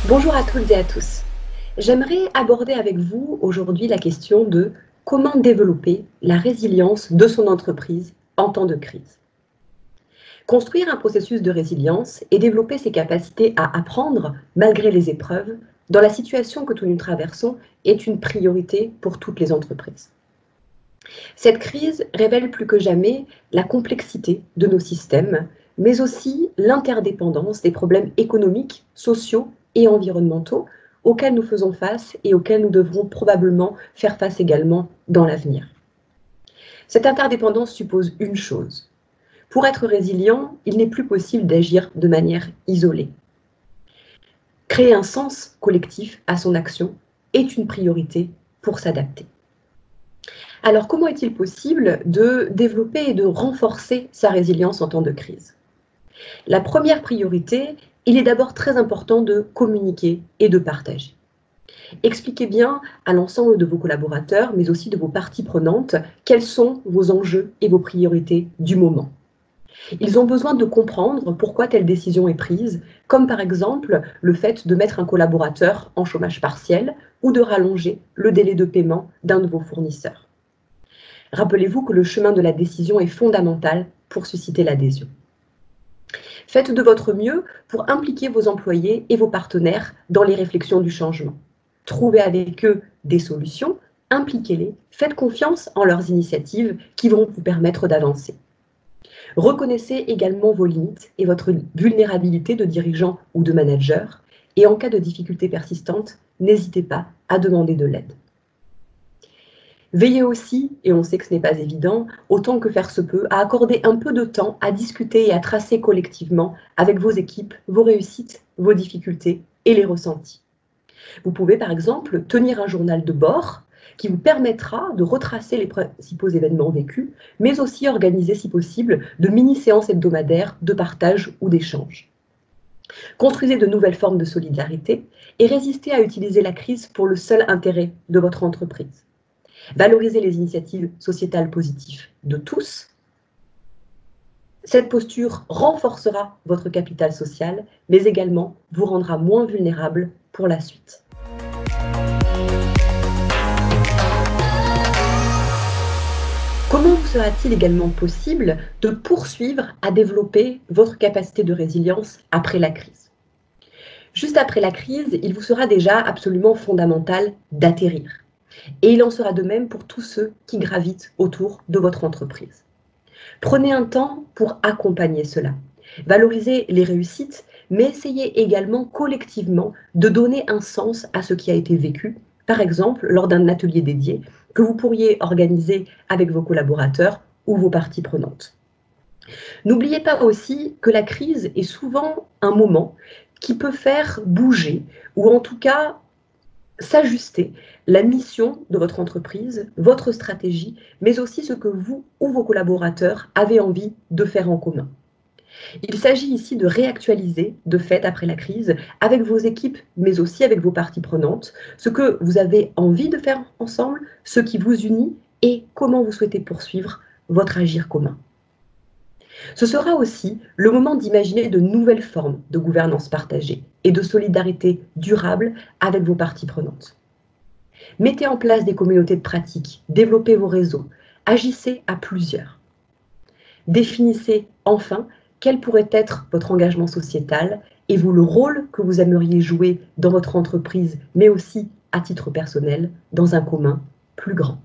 Bonjour à toutes et à tous. J'aimerais aborder avec vous aujourd'hui la question de comment développer la résilience de son entreprise en temps de crise. Construire un processus de résilience et développer ses capacités à apprendre malgré les épreuves dans la situation que nous traversons est une priorité pour toutes les entreprises. Cette crise révèle plus que jamais la complexité de nos systèmes, mais aussi l'interdépendance des problèmes économiques, sociaux et environnementaux auxquels nous faisons face et auxquels nous devrons probablement faire face également dans l'avenir. Cette interdépendance suppose une chose. Pour être résilient, il n'est plus possible d'agir de manière isolée. Créer un sens collectif à son action est une priorité pour s'adapter. Alors, comment est-il possible de développer et de renforcer sa résilience en temps de crise? La première priorité, il est d'abord très important de communiquer et de partager. Expliquez bien à l'ensemble de vos collaborateurs, mais aussi de vos parties prenantes, quels sont vos enjeux et vos priorités du moment. Ils ont besoin de comprendre pourquoi telle décision est prise, comme par exemple le fait de mettre un collaborateur en chômage partiel ou de rallonger le délai de paiement d'un de vos fournisseurs. Rappelez-vous que le chemin de la décision est fondamental pour susciter l'adhésion. Faites de votre mieux pour impliquer vos employés et vos partenaires dans les réflexions du changement. Trouvez avec eux des solutions, impliquez-les, faites confiance en leurs initiatives qui vont vous permettre d'avancer. Reconnaissez également vos limites et votre vulnérabilité de dirigeant ou de manager, et en cas de difficultés persistantes, n'hésitez pas à demander de l'aide. Veillez aussi, et on sait que ce n'est pas évident, autant que faire se peut, à accorder un peu de temps à discuter et à tracer collectivement avec vos équipes vos réussites, vos difficultés et les ressentis. Vous pouvez par exemple tenir un journal de bord qui vous permettra de retracer les principaux événements vécus, mais aussi organiser si possible de mini-séances hebdomadaires de partage ou d'échange. Construisez de nouvelles formes de solidarité et résistez à utiliser la crise pour le seul intérêt de votre entreprise. Valorisez les initiatives sociétales positives de tous. Cette posture renforcera votre capital social, mais également vous rendra moins vulnérable pour la suite. Comment vous sera-t-il également possible de poursuivre à développer votre capacité de résilience après la crise? Juste après la crise, il vous sera déjà absolument fondamental d'atterrir. Et il en sera de même pour tous ceux qui gravitent autour de votre entreprise. Prenez un temps pour accompagner cela. Valorisez les réussites, mais essayez également collectivement de donner un sens à ce qui a été vécu, par exemple lors d'un atelier dédié que vous pourriez organiser avec vos collaborateurs ou vos parties prenantes. N'oubliez pas aussi que la crise est souvent un moment qui peut faire bouger, ou en tout cas s'ajuster la mission de votre entreprise, votre stratégie, mais aussi ce que vous ou vos collaborateurs avez envie de faire en commun. Il s'agit ici de réactualiser, de fait, après la crise, avec vos équipes, mais aussi avec vos parties prenantes, ce que vous avez envie de faire ensemble, ce qui vous unit et comment vous souhaitez poursuivre votre agir commun. Ce sera aussi le moment d'imaginer de nouvelles formes de gouvernance partagée et de solidarité durable avec vos parties prenantes. Mettez en place des communautés de pratique, développez vos réseaux, agissez à plusieurs. Définissez enfin quel pourrait être votre engagement sociétal et vous le rôle que vous aimeriez jouer dans votre entreprise, mais aussi à titre personnel, dans un commun plus grand.